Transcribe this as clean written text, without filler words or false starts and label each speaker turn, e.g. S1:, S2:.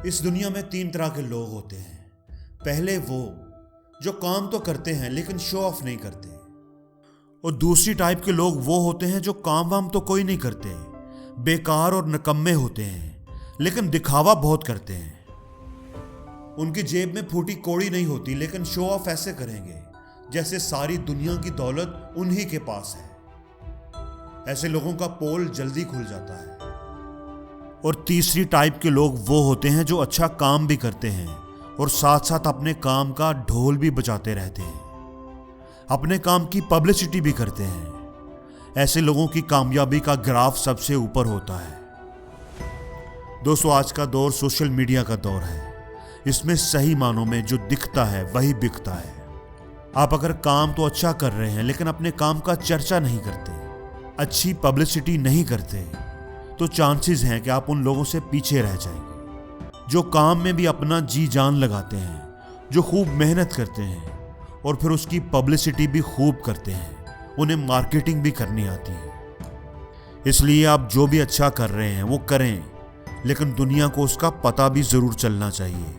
S1: इस दुनिया में 3 तरह के लोग होते हैं। पहले वो जो काम तो करते हैं लेकिन शो ऑफ नहीं करते, और दूसरी टाइप के लोग वो होते हैं जो काम वाम तो कोई नहीं करते, बेकार और निकम्मे होते हैं लेकिन दिखावा बहुत करते हैं। उनकी जेब में फूटी कौड़ी नहीं होती लेकिन शो ऑफ ऐसे करेंगे जैसे सारी दुनिया की दौलत उन्हीं के पास है। ऐसे लोगों का पोल जल्दी खुल जाता है। और तीसरी टाइप के लोग वो होते हैं जो अच्छा काम भी करते हैं और साथ साथ अपने काम का ढोल भी बजाते रहते हैं, अपने काम की पब्लिसिटी भी करते हैं। ऐसे लोगों की कामयाबी का ग्राफ सबसे ऊपर होता है। दोस्तों, आज का दौर सोशल मीडिया का दौर है। इसमें सही मानों में जो दिखता है वही बिकता है। आप अगर काम तो अच्छा कर रहे हैं लेकिन अपने काम का चर्चा नहीं करते, अच्छी पब्लिसिटी नहीं करते, तो चांसेस हैं कि आप उन लोगों से पीछे रह जाएंगे जो काम में भी अपना जी जान लगाते हैं, जो खूब मेहनत करते हैं और फिर उसकी पब्लिसिटी भी खूब करते हैं। उन्हें मार्केटिंग भी करनी आती है। इसलिए आप जो भी अच्छा कर रहे हैं वो करें, लेकिन दुनिया को उसका पता भी जरूर चलना चाहिए।